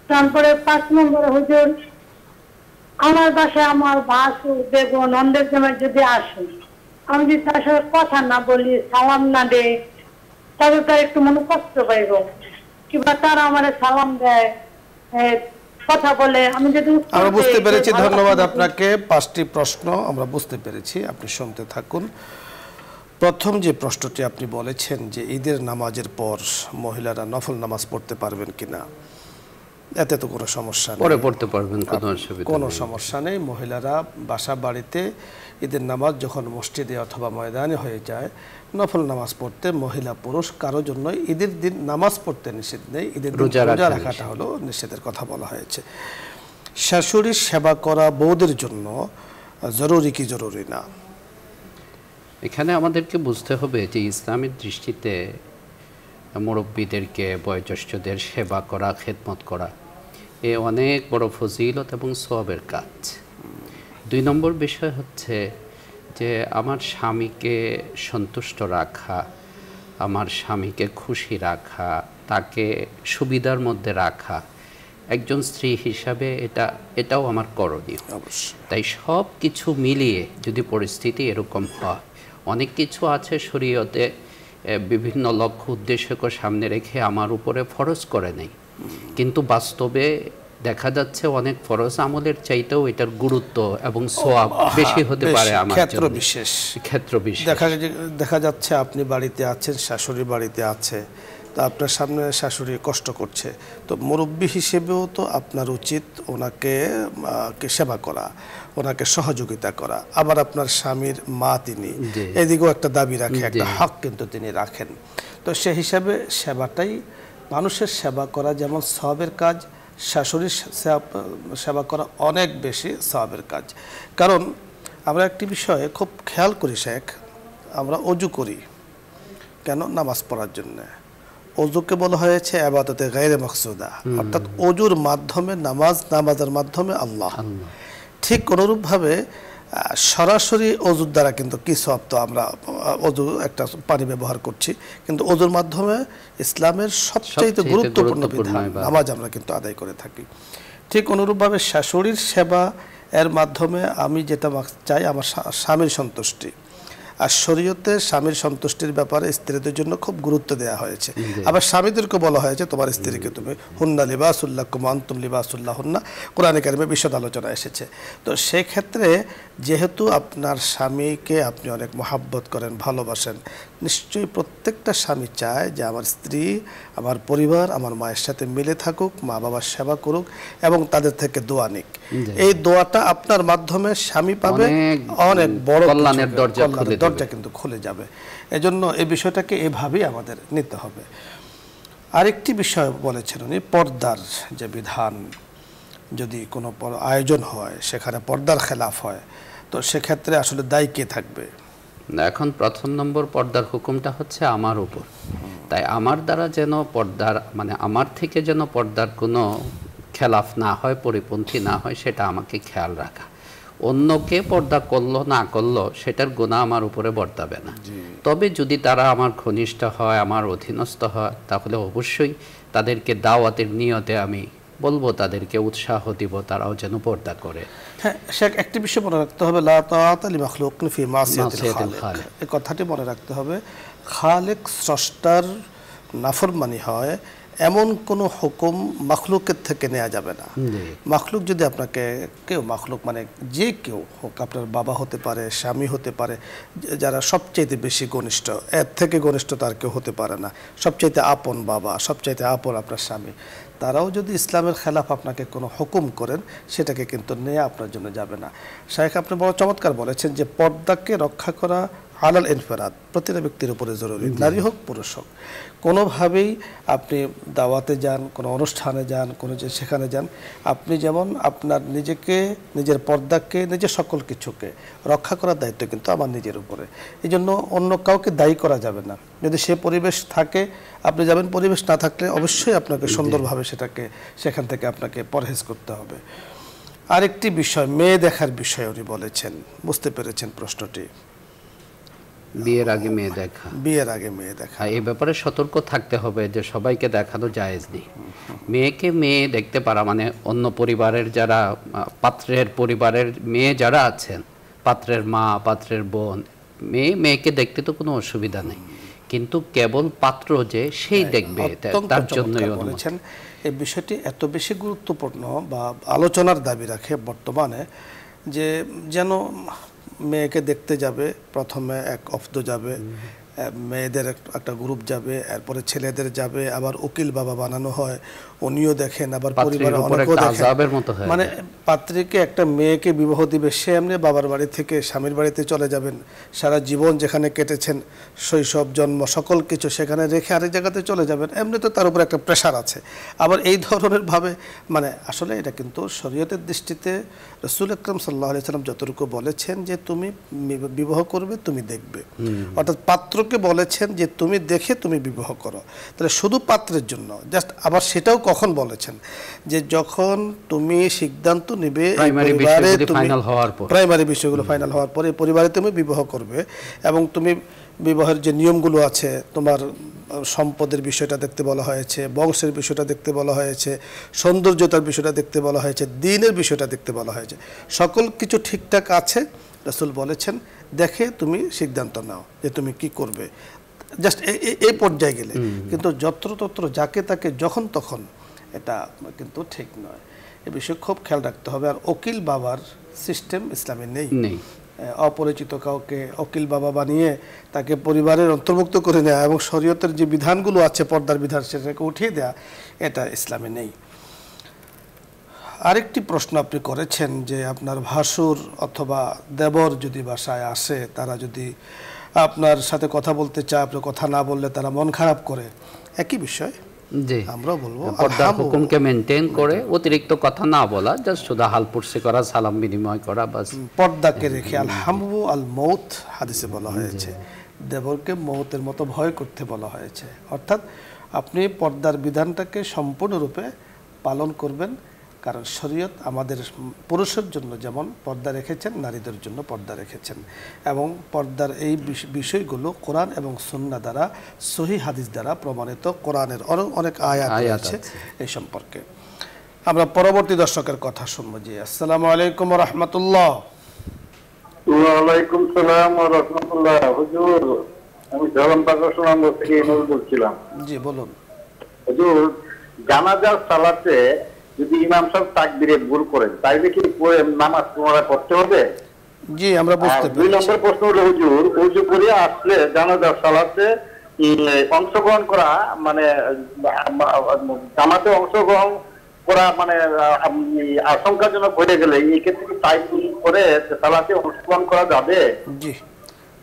তারপরে 5 নম্বরে, হুজুর, আমার বাসায় আমার ভাসুর, বেগম, নন্দের জামাই যদি আসে, আমি যদি তার সাথে কথা না বলি, সালাম না দেই, তবে তার একটু মনে কষ্ট পাইব, কিংবা তারা আমার সালাম দেয়, কথা বলে, আমি যদি আমরা বুঝতে পেরেছি। ধন্যবাদ আপনাকে। 5টি প্রশ্ন আমরা বুঝতে পেরেছি, আপনি শুনতে থাকুন। প্রথম যে প্রশ্নটি আপনি বলেছেন যে ঈদের নামাজের পর মহিলারা নফল নামাজ পড়তে পারবেন কিনা, এতে তো কোনো সমস্যা নেই, পরে পড়তে পারবেন, কোনো অসুবিধা কোনো সমস্যা নেই। মহিলারা বাসা বাড়িতে ঈদের নামাজ যখন মসজিদে অথবা ময়দানে হয়ে যায়, নফল নামাজ পড়তে মহিলা পুরুষ কারো জন্য ঈদের দিন নামাজ পড়তে নিষেধ নেই, ঈদের দিন রোজা রাখাটা হলো নিষেধের কথা বলা হয়েছে। শাশুড়ির সেবা করা বউদের জন্য জরুরি কি জরুরি না? এখানে আমাদেরকে বুঝতে হবে যে ইসলামের দৃষ্টিতে মুরব্বীদেরকে, বয়োজ্যেষ্ঠদের সেবা করা, খেদমত করা এ অনেক বড় ফজিলত এবং সওয়াবের কাজ। 2 নম্বর বিষয় হচ্ছে যে আমার স্বামীকে সন্তুষ্ট রাখা, আমার স্বামীকে খুশি রাখা, তাকে সুবিধার মধ্যে রাখা, একজন স্ত্রী হিসাবে এটাও আমার করণীয়। তাই সব কিছু মিলিয়ে যদি পরিস্থিতি এরকম হয়, অনেক কিছু আছে শরীয়তে বিভিন্ন লক্ষ্য উদ্দেশ্যকে সামনে রেখে আমার উপরে ফরজ করে নেই, কিন্তু বাস্তবে দেখা যাচ্ছে অনেক ফরজ আমলের চাইতেও এটার গুরুত্ব এবং সওয়াব বেশি হতে পারে আমার ক্ষেত্র বিশেষ। দেখা যাচ্ছে আপনি বাড়িতে আছেন, শাশুড়ি বাড়িতে আছে, তো আপনার সামনে শাশুড়ি কষ্ট করছে, তো মুরব্বী হিসেবেও তো আপনার উচিত ওনাকে সেবা করা, ওনাকে সহযোগিতা করা। আবার আপনার স্বামীর মা তিনি, এদিকেও একটা দাবি রাখে, একটা হক কিন্তু তিনি রাখেন। তো সে হিসাবে সেবাটাই, মানুষের সেবা করা যেমন সওয়াবের কাজ, শাশুড়ির সেবা করা অনেক বেশি সওয়াবের কাজ। কারণ আমরা একটি বিষয়ে খুব খেয়াল করি শেখ, আমরা অজু করি কেন? নামাজ পড়ার জন্যে। অজুকে বলা হয়েছে ইবাদতে গায়রে মাকসুদা, অর্থাৎ অজুর মাধ্যমে নামাজের মাধ্যমে আল্লাহ। ঠিক অনুরূপভাবে সরাসরি অজুর দ্বারা কিন্তু কি সওয়াব, তো আমরা অজু একটা পানি ব্যবহার করছি, কিন্তু অজুর মাধ্যমে ইসলামের সবচেয়ে গুরুত্বপূর্ণ বিধান নামাজ আমরা কিন্তু আদায় করে থাকি। ঠিক অনুরূপভাবে শাশুড়ির সেবা এর মাধ্যমে আমি যেটা চাই আমার স্বামীর সন্তুষ্টি, আর শরীয়তে স্বামীর সন্তুষ্টির ব্যাপারে স্ত্রীদের জন্য খুব গুরুত্ব দেওয়া হয়েছে। আবার স্বামীদেরকে বলা হয়েছে তোমার স্ত্রীকে তুমি হুন্না লিবাসুল্লাকুম আনতুম লিবাসুল্লাহুন্না, কোরআনে কারিমে বিশদ আলোচনা এসেছে। তো সেক্ষেত্রে যেহেতু আপনার স্বামীকে আপনি অনেক মহাব্বত করেন, ভালোবাসেন, নিশ্চয়ই প্রত্যেকটা স্বামী চায় যে আমার স্ত্রী, আমার পরিবার, আমার মায়ের সাথে মিলে থাকুক, মা বাবার সেবা করুক এবং তাদের থেকে দোয়া নিক। এই দোয়াটা আপনার মাধ্যমে স্বামী পাবে, অনেক বড় কল্যাণের দরজা কিন্তু খুলে যাবে। এজন্য এই বিষয়টাকে এভাবেই আমাদের নিতে হবে। আরেকটি বিষয় বলেছেন উনি, পর্দার যে বিধান, যদি কোনো আয়োজন হয় সেখানে পর্দার খেলাফ হয়, তো সেক্ষেত্রে আসলে দায়ী কে থাকবে? এখন প্রথম নম্বর পর্দার হুকুমটা হচ্ছে আমার উপর, তাই আমার দ্বারা যেন পর্দার মানে আমার থেকে যেন পর্দার কোনো খেলাফ না হয়, পরিপন্থী না হয়, সেটা আমাকে খেয়াল রাখা। অন্যকে পর্দা করলো না করলো সেটার গুনাহ আমার উপরে বর্তাবে না। তবে যদি তারা আমার ঘনিষ্ঠ হয়, আমার অধীনস্থ হয়, তাহলে অবশ্যই তাদেরকে দাওয়াতের নিয়তে আমি বলবো, তাদেরকে উৎসাহ দিব তারাও যেন পর্দা করে। হ্যাঁ, সে একটি বিষয় মনে রাখতে হবে, লা তাআতা লিমাখলুকিন ফি মাসিয়াতিল খালিক, এই কথাটি মনে রাখতে হবে। খালেক স্রষ্টার নাফরমানি হয় এমন কোনো হুকুম মাখলুকের থেকে নেওয়া যাবে না। মাখলুক যদি আপনাকে কেউ, মাখলুক মানে যে কেউ হোক, আপনার বাবা হতে পারে, স্বামী হতে পারে, যারা সবচাইতে বেশি ঘনিষ্ঠ, এর থেকে ঘনিষ্ঠ তার কেউ হতে পারে না, সবচাইতে আপন বাবা, সবচাইতে আপন আপনার স্বামী, তারাও যদি ইসলামের খেলাফ আপনাকে কোনো হুকুম করেন সেটাকে কিন্তু নেওয়া আপনার জন্য যাবে না। শাইখ আপনি বড় চমৎকার বলেছেন যে পর্দাকে রক্ষা করা আলাল ইনফিরাদ, প্রতিটা ব্যক্তির উপরে জরুরি, নারী হোক পুরুষ হোক। কোনোভাবেই আপনি দাওয়াতে যান, কোনো অনুষ্ঠানে যান, কোনো সেখানে যান, আপনি যেমন আপনার নিজেকে, নিজের পর্দাকে, নিজের সকল কিছুকে রক্ষা করার দায়িত্ব কিন্তু আমার নিজের উপরে। এই জন্য অন্য কাউকে দায়ী করা যাবে না। যদি সে পরিবেশ থাকে আপনি যাবেন, পরিবেশ না থাকলে অবশ্যই আপনাকে সুন্দরভাবে সেখান থেকে আপনাকে পরহেজ করতে হবে। আরেকটি বিষয়, মেয়ে দেখার বিষয় উনি বলেছেন, বুঝতে পেরেছেন প্রশ্নটি? বিয়ের আগে মেয়ে দেখা, বিয়ের আগে মেয়ে দেখা, এই ব্যাপারে সতর্ক থাকতে হবে যে সবাইকে দেখানো জায়েজ নেই। মেয়েকে মেয়ে দেখতে পারা মানে অন্য পরিবারের যারা, পাত্রের পরিবারের মেয়ে যারা আছেন, পাত্রের মা, পাত্রের বোন, মেয়েকে দেখতে তো কোনো অসুবিধা নেই, কিন্তু কেবল পাত্র যে সেই দেখবে তার জন্যই বলেছেন। এই বিষয়টি এত বেশি গুরুত্বপূর্ণ বা আলোচনার দাবি রাখে বর্তমানে, যে যেন মেয়েকে দেখতে যাবে, প্রথমে এক অফদ যাবে, মেয়েদের একটা গ্রুপ যাবে, এরপরে ছেলেদের যাবে, আবার উকিল বাবা বানানো হয়, উনিও দেখেন, আবার পরিবারে অনেকেও দেখেন। মানে পাত্রীকে, একটা মেয়েকে বিবাহ দিবে, সে এমনি বাবার বাড়ি থেকে স্বামীর বাড়িতে চলে যাবেন, সারা জীবন যেখানে কেটেছেন, শৈশব, জন্ম, সকল কিছু সেখানে রেখে আরেক জায়গাতে চলে যাবেন, এমনি তো তার উপর একটা প্রেশার আছে। আবার এই ধরনের ভাবে মানে আসলে এটা কিন্তু শরীয়তের দৃষ্টিতে রাসূল আকরাম সাল্লাল্লাহু আলাইহি সাল্লাম যতটুকু বলেছেন যে তুমি বিবাহ করবে, তুমি দেখবে, অর্থাৎ পাত্রকে বলেছেন যে তুমি দেখে তুমি বিবাহ করো। তাহলে শুধু পাত্রের জন্য জাস্ট, আবার সেটাও কখন বলেছেন যে যখন তুমি সিদ্ধান্ত নিবে, প্রাইমারি বিষয়গুলো ফাইনাল হওয়ার পরে পরিবারে তুমি বিবাহ করবে, এবং তুমি বিবাহের যে নিয়মগুলো আছে, তোমার সম্পদের বিষয়টা দেখতে বলা হয়েছে, বংশের বিষয়টা দেখতে বলা হয়েছে, সৌন্দর্যতার বিষয়টা দেখতে বলা হয়েছে, দ্বীনের বিষয়টা দেখতে বলা হয়েছে, সকল কিছু ঠিকঠাক আছে। রাসূল বলেছেন দেখে তুমি সিদ্ধান্ত নাও যে তুমি কি করবে, জাস্ট এই পর্যায়ে গেলে। কিন্তু যত্রতত্র যাকে তাকে যখন তখন, এটা কিন্তু ঠিক নয়। এ বিষয়ে খুব খেয়াল রাখতে হবে। আর উকিল বাবার সিস্টেম ইসলামে নেই। অপরিচিত কাউকে উকিল বাবা বানিয়ে তাকে পরিবারের অন্তর্ভুক্ত করে নেওয়া এবং শরীয়তের যে বিধানগুলো আছে, পর্দার বিধান, সেটাকে উঠিয়ে দেওয়া, এটা ইসলামে নেই। আরেকটি প্রশ্ন আপনি করেছেন যে আপনার ভাসুর অথবা দেবর যদি বাসায় আসে, তারা যদি আপনার সাথে কথা বলতে চায়, আপনি কথা না বললে তারা মন খারাপ করে, একই বিষয়। জি, আমরা বলবো পর্দার হুকুমকে মেইনটেইন করে অতিরিক্ত কথা না বলা, জাস্ট শুধু হালপুরসি করা, সালাম বিনিময় করা, বাস। পর্দাকে রেখে আল হামু আল মৌত হাদিসে বলা হয়েছে, দেবরকে মৌতের মতো ভয় করতে বলা হয়েছে। অর্থাৎ আপনি পর্দার বিধানটাকে সম্পূর্ণরূপে পালন করবেন, কারণ শরীয়ত আমাদের পুরুষের জন্য যেমন পর্দা রেখেছেন, নারীদের জন্য পর্দা রেখেছেন, এবং পর্দার এই বিষয়গুলো কোরআন এবং সুন্নাহ দ্বারা, সহিহ হাদিস দ্বারা প্রমাণিত। কোরআনের অনেক আয়াত আছে এই সম্পর্কে। আমরা পরবর্তী দর্শকের কথা শুনবো। জি, আসসালামু আলাইকুম ওয়া রাহমাতুল্লাহ। ওয়া আলাইকুম সালাম ওয়া রাহমাতুল্লাহ। হুজুর, আমি ঝরম পাগল থেকে নজর বলছিলাম। জি বলুন। হুজুর, জানাজার সালাতে যদি ইমাম সাহেব তাকবীরে ভুল করেন তাইলে কি নামাজ পুনরায় পড়তে হবে? জি, আমরা বুঝতে পেরেছি। 2 নম্বর প্রশ্ন হলো হুজুর, ওযু করে আসলে জানাজার সালাতে অংশগ্রহণ করা মানে জামাতে অংশগ্রহণ করা মানে আশঙ্কাজনক হয়ে গেলে এই ক্ষেত্রে তাইমুম করে সালাতে অংশগ্রহণ করা যাবে? জি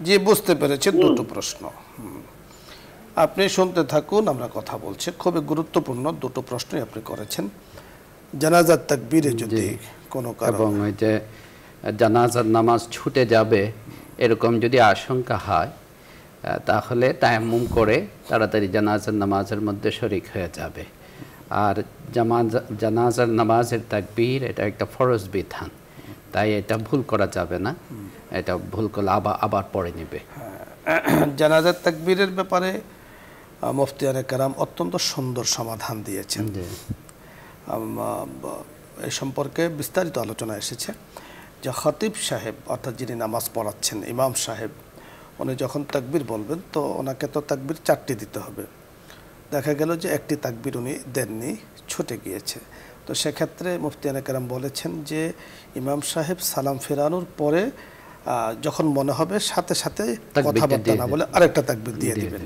জি, বুঝতে পেরেছি। দুটো প্রশ্ন, আপনি শুনতে থাকুন, আমরা কথা বলছি। খুবই গুরুত্বপূর্ণ দুটো প্রশ্নই আপনি করেছেন। জানাজার তাকবীরে যদি কোনো কারণে, এবং ওই যে জানাজার নামাজ ছুটে যাবে এরকম যদি আশঙ্কা হয়, তাহলে তায়াম্মুম করে তাড়াতাড়ি জানাজার নামাজের মধ্যে শরীক হয়ে যাবে। আর জানাজার নামাজের তাকবীর এটা একটা ফরজ বিধান, তাই এটা ভুল করা যাবে না। এটা ভুল করলে আবার পড়ে নেবে। জানাজার তাকবীরের ব্যাপারে মুফতিয়ানে কেরাম অত্যন্ত সুন্দর সমাধান দিয়েছেন। এই সম্পর্কে বিস্তারিত আলোচনা এসেছে যে খতিব সাহেব, অর্থাৎ যিনি নামাজ পড়াচ্ছেন, ইমাম সাহেব, উনি যখন তাকবীর বলবেন তো ওনাকে তো তাকবীর 4টি দিতে হবে। দেখা গেল যে একটি তাকবীর উনি দেননি, ছুটে গিয়েছে। তো সেক্ষেত্রে মুফতিয়ানে কেরাম বলেছেন যে ইমাম সাহেব সালাম ফেরানোর পরে যখন মনে হবে সাথে সাথে কথাবার্তা না বলে আরেকটা তাকবীর দিয়ে দিবেন।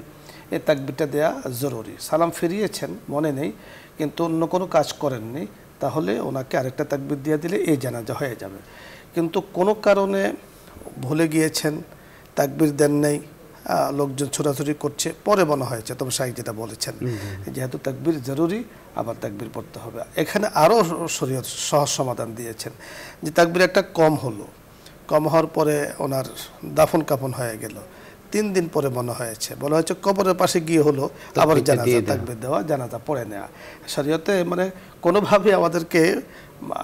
এই তাকবীরটা দেয়া জরুরি। সালাম ফিরিয়েছেন, মনে নেই, কিন্তু অন্য কোনো কাজ করেননি, তাহলে ওনাকে আরেকটা তাকবীর দিয়ে দিলে এই জানাজা হয়ে যাবে। কিন্তু কোনো কারণে ভুলে গিয়েছেন, তাকবীর দেন নাই, লোকজন ছোটাছুটি করছে, পরে মনে হয়েছে, তবে শাইখ যেটা বলেছেন যেহেতু তাকবীর জরুরি, আবার তাকবীর পড়তে হবে। এখানে আরও শরীয়ত সহজ সমাধান দিয়েছেন যে তাকবীর একটা কম হলো, কম হওয়ার পরে ওনার দাফন কাফন হয়ে গেল, 3 দিন পরে মনে হয়েছে, বলা হয়েছে কবরের পাশে গিয়ে হলো আবার জানাজা তাকবীর দেওয়া, জানাজা পড়ে নেওয়া। শরীয়তে মানে কোনোভাবে আমাদেরকে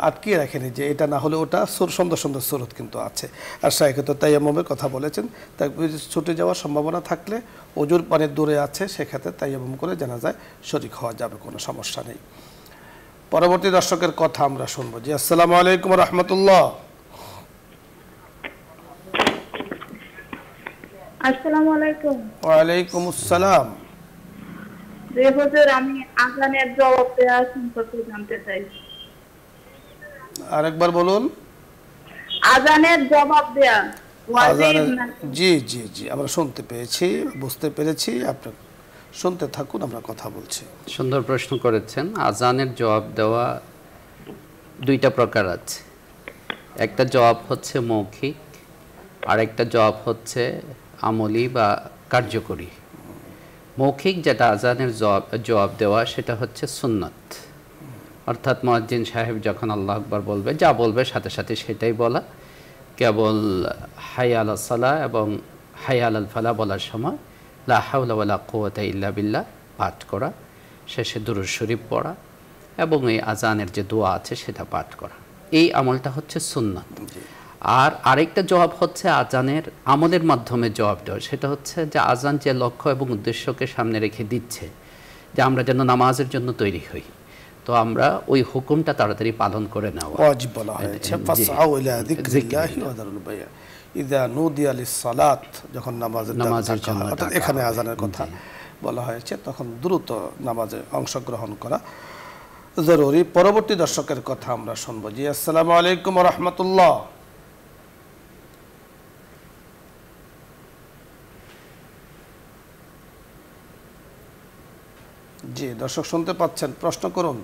আটকিয়ে রাখেনি যে এটা না হলে ওটা। সুন্দর সুন্দর সুরত কিন্তু আছে। আর শাইখ তো তায়াম্মুমের কথা বলেছেন, তাকবীর ছুটে যাওয়ার সম্ভাবনা থাকলে ওজুর পানি দূরে আছে, সেক্ষেত্রে তায়াম্মুম করে জানাজায় শরীক হওয়া যাবে, কোনো সমস্যা নেই। পরবর্তী দর্শকের কথা আমরা শুনবো। জি, আসসালামু আলাইকুম ওয়া রাহমাতুল্লাহ। আসসালামু আলাইকুম। ওয়া আলাইকুম আসসালাম। জি হুজুর, আমি আযানের জবাব দেওয়া সম্পর্কে জানতে চাই। আরেকবার বলুন। আযানের জবাব দেওয়া ওয়াজিব না? জি জি জি, আমরা শুনতে পেয়েছি, বুঝতে পেরেছি। আপনি শুনতে থাকুন, আমরা কথা বলছি। সুন্দর প্রশ্ন করেছেন। আজানের জবাব দেওয়া 2টা প্রকার আছে। একটা জবাব হচ্ছে মৌখিক, আর একটা জবাব হচ্ছে আমলি বা কার্যকরী। মৌখিক যেটা আজানের জবাব দেওয়া, সেটা হচ্ছে সুন্নাত, অর্থাৎ মুয়াজ্জিন সাহেব যখন আল্লাহু আকবার বলবে, যা বলবে সাথে সাথে সেটাই বলা। কেবল হাইয়া আলাস সালাহ এবং হাইয়া আলাল ফালাহ বলার সময় লা হাওলা ওয়ালা কুওয়াতা ইল্লা বিল্লাহ পাঠ করা, শেষে দুরূদ শরীফ পড়া এবং এই আজানের যে দোয়া আছে সেটা পাঠ করা। এই আমলটা হচ্ছে সুন্নাত। আর আরেকটা জবাব হচ্ছে আজানের আমলের মাধ্যমে জবাব দেওয়া, সেটা হচ্ছে যে আজান যে লক্ষ্য এবং উদ্দেশ্যকে সামনে রেখে দিচ্ছে যে আমরা যেন নামাজের জন্য তৈরি হই, তো আমরা ওই হুকুমটা তাড়াতাড়ি পালন করে নেওয়া ওয়াজিব বলা হয়েছে। ফাসআউ ইলা যিকরিল্লাহি ওয়া যারুল বাই'a ইযা নুদিয়া লিস-সালাত, যখন নামাজের জন্য, অর্থাৎ এখানে আজানের কথা বলা হয়েছে, তখন দ্রুত নামাজে অংশগ্রহণ করা জরুরি। পরবর্তী দর্শকের কথা আমরা শুনবো। জি, আসসালামু আলাইকুম ওয়া রাহমাতুল্লাহ। জি, দর্শক শুনতে পাচ্ছেন, প্রশ্ন করুন।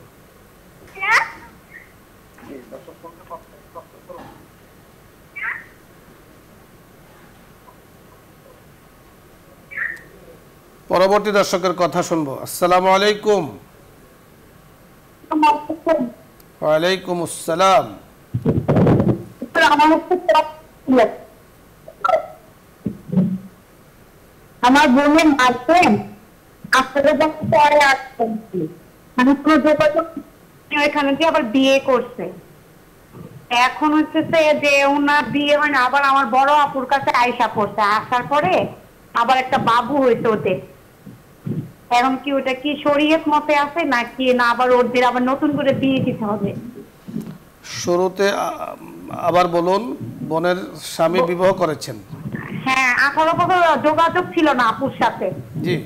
পরবর্তী দর্শকের কথা শুনবো। আসসালামু আলাইকুম। ওয়ালাইকুম আসসালাম। আমার বোনের মাঝে আসলে পরে আসছেন মানে কোনো যোগাযোগ এখানে দিয়ে আবার বিয়ে করছে। এখন হচ্ছে যে ওনার বিয়ে হয় না, আবার আমার বড় আপুর কাছে আয়সা পড়ছে, আসার পরে আবার একটা বাবু হয়েছে ওদের। এখন কি ওটা কি শরীয়ত মতে আছে নাকি না আবার ওদের আবার নতুন করে বিয়ে দিতে হবে? শুরুতে আবার বলুন, বোনের স্বামী বিবাহ করেছেন? হ্যাঁ, 18 বছর যোগাযোগ ছিল না আপুর সাথে। জি।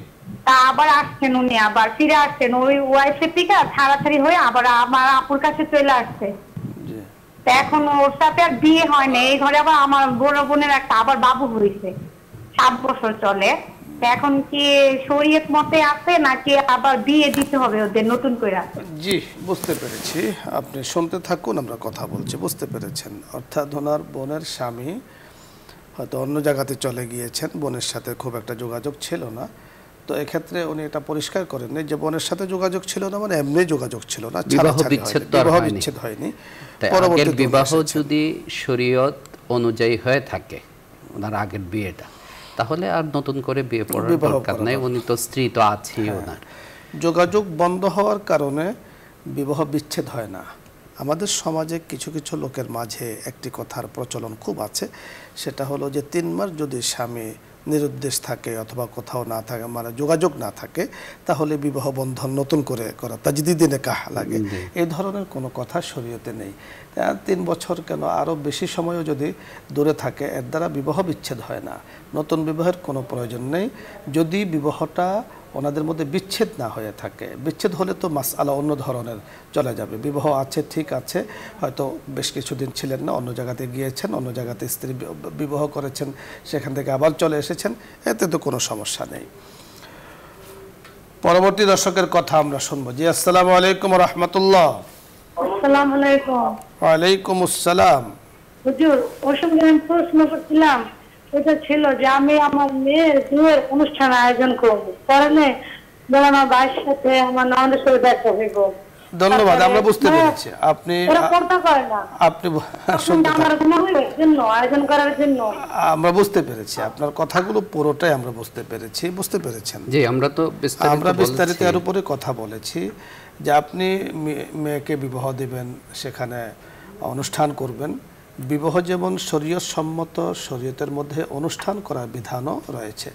তা আবার আসছেন উনি, আবার ফিরে আসছেন ওই ওয়াইফের থেকে ছাড়াছাড়ি হয়ে আবার আমার আপুর কাছে চলে আসছে। তা এখন ওর সাথে আর বিয়ে হয় না, এই ঘরে আবার আমার বড় বোনের একটা আবার বাবু হয়েছে, 7 বছর চলে। এখন কি শরীয়ত মতে আছে নাকি আবার বিয়ে দিতে হবে ওদের নতুন করে? জি, বুঝতে পেরেছি। আপনি শুনতে থাকুন, আমরা কথা বলছি। বুঝতে পেরেছেন, অর্থাৎ ওনার বোনের স্বামী হয়তো অন্য জায়গাতে চলে গিয়েছেন, বোনের সাথে খুব একটা যোগাযোগ ছিল না। তো এক্ষেত্রে উনি এটা পরিষ্কার করেননি যে বোনের সাথে যোগাযোগ ছিল না মানে এমনি যোগাযোগ ছিল না, বিবাহ বিচ্ছেদ হয়নি। পরবর্তী বিবাহ যদি শরীয়ত অনুযায়ী হয়ে থাকে ওনার আগের বিয়েটা, তাহলে আর নতুন করে বিয়ে পড়ার দরকার নাই, উনি তো স্ত্রী তো আছেই ওনার। যোগাযোগ বন্ধ হওয়ার কারণে বিবাহ বিচ্ছেদ হয় না। আমাদের সমাজে কিছু কিছু লোকের মাঝে একটি কথার প্রচলন খুব আছে, সেটা হলো যে 3 মাস যদি স্বামী নিরুদ্দেশ থাকে অথবা কোথাও না থাকে, মানে যোগাযোগ না থাকে, তাহলে বিবাহ বন্ধন নতুন করে করা তাজদিদে নিকাহ লাগে। এই ধরনের কোনো কথা শরীয়তে নেই। 3 বছর কেন, আরও বেশি সময়ও যদি দূরে থাকে, এর দ্বারা বিবাহ বিচ্ছেদ হয় না। নতুন বিবাহের কোনো প্রয়োজন নেই যদি বিবাহটা ওনাদের মধ্যে বিচ্ছেদ না হয়ে থাকে। বিচ্ছেদ হলে তো মাসআলা অন্য ধরনের চলে যাবে। বিবাহ আছে, ঠিক আছে, হয়তো বেশ কিছুদিন ছিলেন না, অন্য জায়গাতে গিয়েছেন, অন্য জায়গাতে স্ত্রী বিবাহ করেছেন, সেখান থেকে আবার চলে এসেছেন, এতে তো কোনো সমস্যা নেই। পরবর্তী দর্শকের কথা আমরা শুনবো। জি, আসসালামু আলাইকুম ওয়া রাহমাতুল্লাহ। আসসালামু আলাইকুম। ওয়া আলাইকুম আসসালাম। হুজুর, ওই সময় আমি প্রশ্ন করছিলাম, এটা ছিল যে আমি আমার মেয়ের বিয়ের অনুষ্ঠান আয়োজন করব, কারণে যেমন আমার ভাইয়ের সাথে আমার ননদের সাথে দেখা হইব। ধন্যবাদ, আমরা বুঝতে পেরেছি। আপনি আয়োজন করার জন্য আমরা বুঝতে পেরেছি আপনার কথাগুলো, পুরোটাই আমরা বুঝতে পেরেছি। বুঝতে পেরেছেন? জি, আমরা বিস্তারিত এর উপরে কথা বলেছি যে আপনি মেয়েকে বিবাহ দিবেন, সেখানে অনুষ্ঠান করবেন। বিবাহ যেমন শরীয়ত সম্মত, শরীয়তের মধ্যে অনুষ্ঠান করার বিধানও রয়েছে।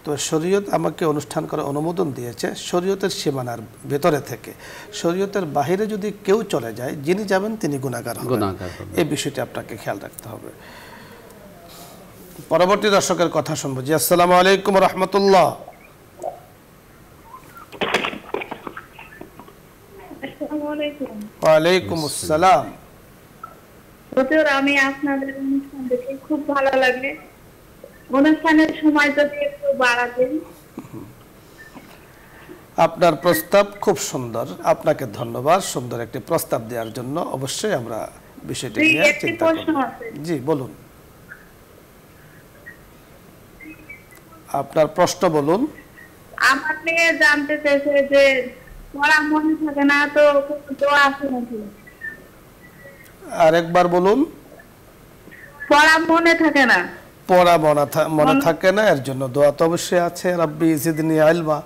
তো শরীয়ত আমাকে অনুষ্ঠান করার অনুমোদন দিয়েছে শরীয়তের সীমানার ভেতরে থেকে। শরীয়তের বাহিরে যদি কেউ চলে যায়, যিনি যাবেন তিনি গুনাহগার হবেন। এই বিষয়টি আপনাকে খেয়াল রাখতে হবে। পরবর্তী দর্শকের কথা শুনবো। জি, আসসালামু আলাইকুম ওয়া রাহমাতুল্লাহ। আসসালামু আলাইকুম। ওয়া আলাইকুম আসসালাম। হুজুর, আমি আপনাদের অনুষ্ঠান দেখে খুব ভালো লাগে, অনুষ্ঠানের সময় যদি একটু বাড়াতেন। আপনার প্রস্তাব খুব সুন্দর, আপনাকে ধন্যবাদ সুন্দর একটি প্রস্তাব দেওয়ার জন্য। অবশ্যই আমরা বিষয়টি নিয়ে চিন্তা করব। জি, বলুন, আপনার প্রশ্ন বলুন। আমার মেয়ে জানতে চাইছে যে পড়া মনে থাকে না, তো দোয়া আছে নাকি? আরেকবার বলুন। পড়া মনে থাকে না। পড়া মনে থাকে না, এর জন্য দোয়া তো অবশ্যই আছে। রাব্বি জিদনি ইলমা,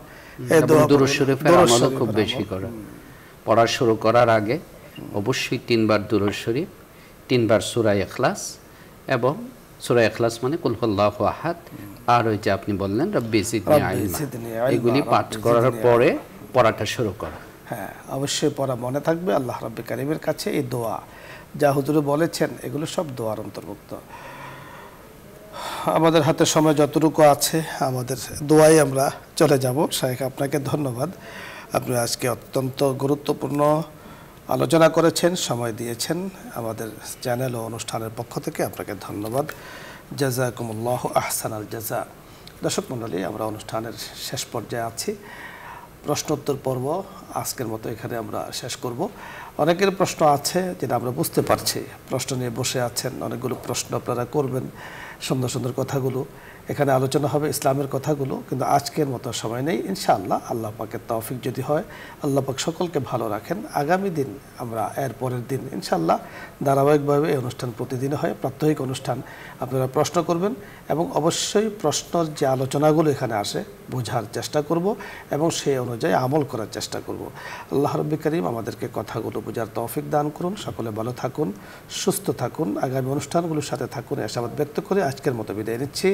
এই দোয়া দুরূদ শরীফের আমল খুব বেশি করা। পড়া শুরু করার আগে অবশ্যই 3 বার দুরূদ শরীফ, 3 বার সূরা ইখলাস, এবং সূরা ইখলাস মানে কুল হুয়াল্লাহু আহাদ, আর ওই যে আপনি বললেন রাব্বি জিদনি ইলমা, এগুলি পাঠ করার পরে পড়াটা শুরু করা। হ্যাঁ, অবশ্যই পড়া মনে থাকবে। আল্লাহ রাব্বুল কারীমের কাছে এই দোয়া যা হুজুরে বলেছেন, এগুলো সব দোয়ার অন্তর্ভুক্ত। আমাদের হাতে সময় যতটুকু আছে, আমাদের দোয়ায় আমরা চলে যাব। শাইখ, আপনাকে ধন্যবাদ। আপনি আজকে অত্যন্ত গুরুত্বপূর্ণ আলোচনা করেছেন, সময় দিয়েছেন। আমাদের চ্যানেল ও অনুষ্ঠানের পক্ষ থেকে আপনাকে ধন্যবাদ। জাযাকুমুল্লাহু আহসানাল জাযা। দর্শক মণ্ডলী, আমরা অনুষ্ঠানের শেষ পর্যায়ে আছি। প্রশ্নোত্তর পর্ব আজকের মতো এখানে আমরা শেষ করব। অনেকের প্রশ্ন আছে যেটা আমরা বুঝতে পারছি, প্রশ্ন নিয়ে বসে আছেন, অনেকগুলো প্রশ্ন আপনারা করবেন, সুন্দর সুন্দর কথাগুলো। এখানে আলোচনা হবে ইসলামের কথাগুলো, কিন্তু আজকের মতো সময় নেই। ইনশাআল্লাহ আল্লাহ পাকের তৌফিক যদি হয়, আল্লাহ পাক সকলকে ভালো রাখেন, আগামী দিন আমরা এর পরের দিন ইনশাআল্লাহ ধারাবাহিকভাবে এই অনুষ্ঠান প্রতিদিন হয়, প্রাত্যহিক অনুষ্ঠান। আপনারা প্রশ্ন করবেন এবং অবশ্যই প্রশ্নের যে আলোচনাগুলো এখানে আসে বোঝার চেষ্টা করব এবং সেই অনুযায়ী আমল করার চেষ্টা করব। আল্লাহ রাব্বুল কারীম আমাদেরকে কথাগুলো বোঝার তৌফিক দান করুন। সকলে ভালো থাকুন, সুস্থ থাকুন, আগামী অনুষ্ঠানগুলোর সাথে থাকুন, আশাবাদ ব্যক্ত করে আজকের মতো বিদায় নিচ্ছি।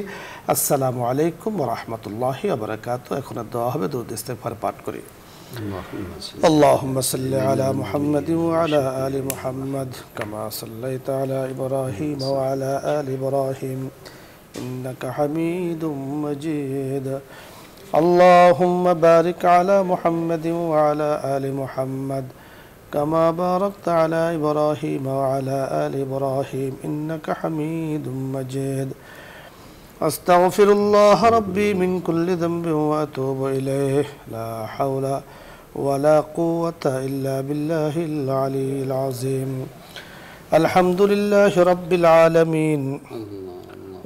আসসালামু আলাইকুম ওয়া রাহমাতুল্লাহি ওয়া বারাকাতুহু। এখন দোয়া হবে, দরুদ ইস্তেগফার পাঠ করি। اللهم صل على محمد وعلى آل محمد كما صليت على إبراهيم وعلى آل إبراهيم إنك حميد مجيد. اللهم بارك على محمد وعلى آل محمد كما باركت على إبراهيم وعلى آل إبراهيم إنك حميد مجيد. أستغفر الله ربي من كل ذنب وأتوب إليه. لا حول ولا قوة إلا بالله العلي العظيم. الحمد لله رب العالمين،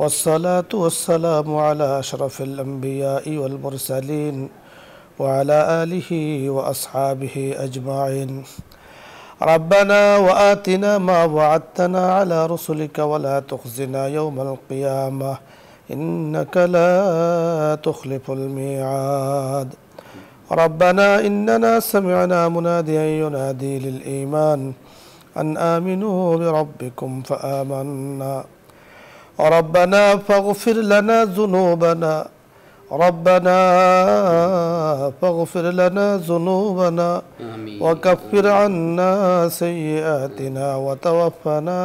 والصلاة والسلام على أشرف الأنبياء والمرسلين وعلى آله وأصحابه أجمعين. ربنا وآتنا ما وعدتنا على رسلك ولا تخزنا يوم القيامة إنك لا تخلف الميعاد. ربنا إننا سمعنا مناديا ينادي للإيمان أن آمنوا بربكم فآمنا. ربنا فاغفر لنا ذنوبنا، ربنا فاغفر لنا ذنوبنا وكفر عنا سيئاتنا وتوفنا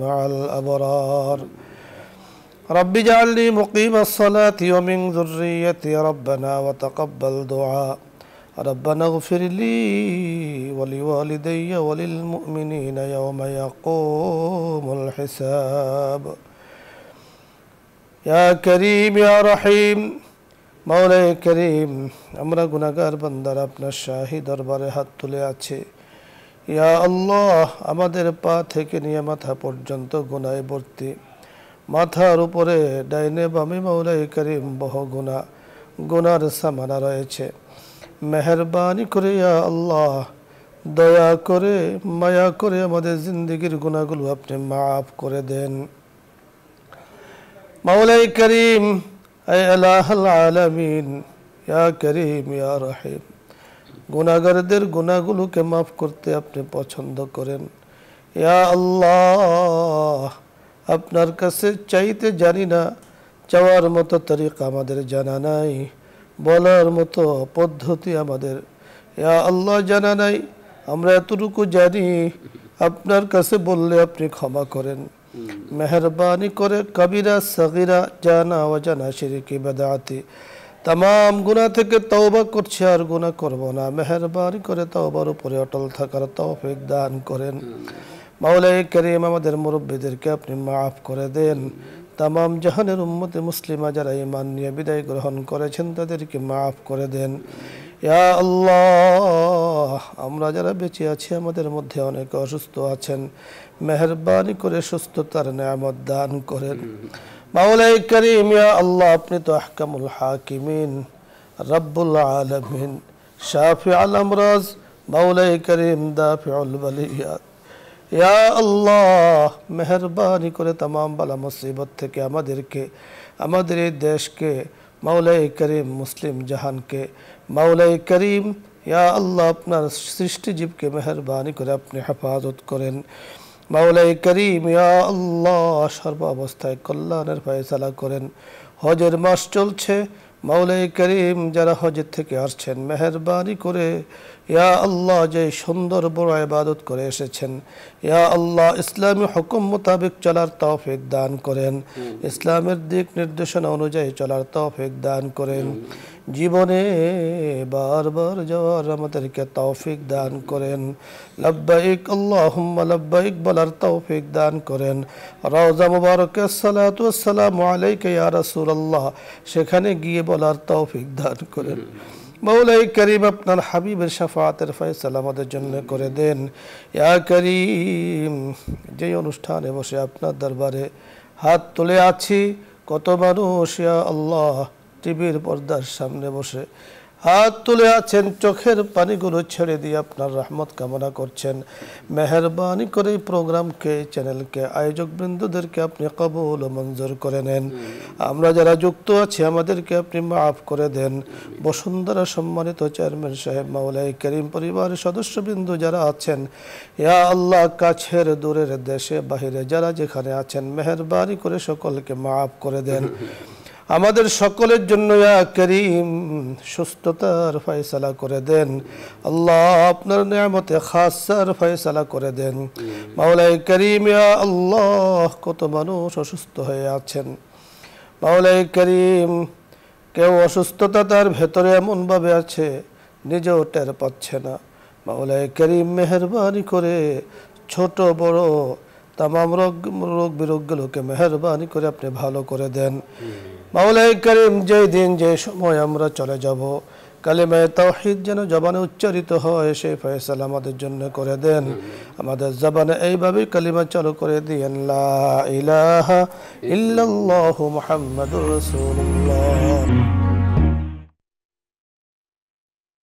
مع الأبرار. رب اجعلني مقيم الصلاة ومن ذريتي ربنا وتقبل دعاء. ربنا اغفر لي ولوالدي وللمؤمنين يوم يقوم الحساب. يا كريم يا رحيم مولاي كريم, আমরা গুনাহগার বান্দারা আপনার শাহী দরবারে হাত তুলে আছি। ইয়া আল্লাহ, আমাদের পা থেকে নিয়ে মাথা পর্যন্ত গুনাহে ভর্তি। মাথার উপরে ডাইনে বামে মৌলাই করিম বহু গুনার সামানা রয়েছে। মেহেরবানি করে ইয়া আল্লাহ, দয়া করে মায়া করে আমাদের জিন্দেগির গুনাহগুলো আপনি মাফ করে দেন। মৌলাই করিম, এ ইলাহুল আলামিন, ইয়া করিম ইয়া রহিম, গুনাহগারদের গুনাহগুলোকে মাফ করতে আপনি পছন্দ করেন। ইয়া আল্লাহ, আপনার কাছে চাইতে জানি না, চাওয়ার মতো তরিকা আমাদের জানা নাই, বলার মতো পদ্ধতি আমাদের ইয়া আল্লাহ জানা নাই। আমরা এতটুকু জানি, আপনার কাছে বললে আপনি ক্ষমা করেন। মেহরবানি করে কবিরা সগীরা জানা অজানা শিরকি বিদআতি तमाम গুনাহ থেকে তওবা করছি, আর গুনাহ করব না। মেহরবানি করে তওবার উপরে অটল থাকার তৌফিক দান করেন। মাওলাই করিম, আমাদের মুরব্বিদেরকে আপনি মাফ করে দেন। तमाम জাহানের উম্মতে মুসলিমা যারা ঈমান নিয়ে বিদায় গ্রহণ করেছেন তাদেরকে মাফ করে দেন। ইয়া আল্লাহ, আমরা যারা বেঁচে আছি আমাদের মধ্যে অনেকে অসুস্থ আছেন, মেহরবানি করে সুস্থতার নিয়ামত দান করেন। মাওলাই করিম, ইয়া আল্লাহ, আপনি তো আহকামুল হাকিমিন, রব্বুল আলামিন, শাফিউল আমরাজ, মাওলাই করিম দাফিউল বালিয়াত। ইয়া আল্লাহ, মেহরবানি করে तमाम বালা মুসিবত থেকে আমাদেরকে, আমাদের এই দেশকে, মাওলাই করিম মুসলিম জাহানকে, মাওলাই করিম ইয়া আল্লাহ, আপনার সৃষ্টিজীবকে মেহরবানি করে আপনি হেফাজত করেন। মাওলাই করিম ইয়া আল্লাহ, সর্ব অবস্থায় কল্যাণের ফয়সালা করেন। হজের মাস চলছে, মাওলাই করিম যারা হজের থেকে আসছেন মেহরবানি করে ইয়া আল্লাহ যে সুন্দর বড় ইবাদত করে এসেছেন, ইয়া আল্লাহ ইসলামী হুকুম মোতাবেক চলার তৌফিক দান করেন, ইসলামের দিক নির্দেশনা অনুযায়ী চলার তৌফিক দান করেন। জীবনে বারবার যাওয়ার আমাদেরকে তৌফিক দান করেন। লব্বাইক আল্লাহুম্মা লব্বাইক বলার তৌফিক দান করেন। রওজা মুবারকে সালাতু ওয়াসসালামু আলাইকা ইয়া রাসূলুল্লাহ, সেখানে গিয়ে বলার তৌফিক দান করেন। মাওলাই করিম, আপনার হাবিবের শাফাআতের ফয়সালা আমাদের জন্য করে দেন। ইয়া করিম, যে অনুষ্ঠানে বসে আপনার দরবারে হাত তুলে আছি, কত মানুষ ইয়া আল্লাহ টিভির পর্দার সামনে বসে হাত তুলে আছেন, চোখের পানিগুলো ছেড়ে দিয়ে আপনার রহমত কামনা করছেন। মেহেরবানি করে এই প্রোগ্রামকে, চ্যানেলকে, আয়োজক বৃন্দদেরকে আপনি কবুল ও মঞ্জুর করে নেন। আমরা যারা যুক্ত আছি আমাদেরকে আপনি মাফ করে দেন। বসুন্ধরা সম্মানিত চেয়ারম্যান সাহেব, মাওলাই করিম পরিবারের সদস্যবৃন্দ যারা আছেন, ইয়া আল্লাহ কাছের দূরের দেশে বাহিরে যারা যেখানে আছেন, মেহেরবানি করে সকলকে মাফ করে দেন। আমাদের সকলের জন্য ইয়া করিম সুস্থতার ফয়সালা করে দেন। আল্লাহ আপনার নিয়ামতে খাসার ফয়সালা করে দেন। মাওলাই করিম ইয়া আল্লাহ কত মানুষ অসুস্থ হয়ে আছেন। মাওলাই করিম কেউ অসুস্থতা তার ভেতরে এমনভাবে আছে নিজেও টের পাচ্ছে না। মাওলাই করিম মেহেরবানি করে ছোট বড় তামাম রোগ বিরোগগুলোকে মেহেরবানি করে আপনি ভালো করে দেন। মাওলাই করিম যেই দিন যে সময় আমরা চলে যাব, কালিমায়ে তাওহীদ যেন জবানে উচ্চারিত হয় সেই ফয়সালা আমাদের জন্য করে দেন। আমাদের জবানে এইভাবে কালিমা চালু করে দিয়েন, লা ইলাহা ইল্লাল্লাহু মুহাম্মাদুর রাসূলুল্লাহ।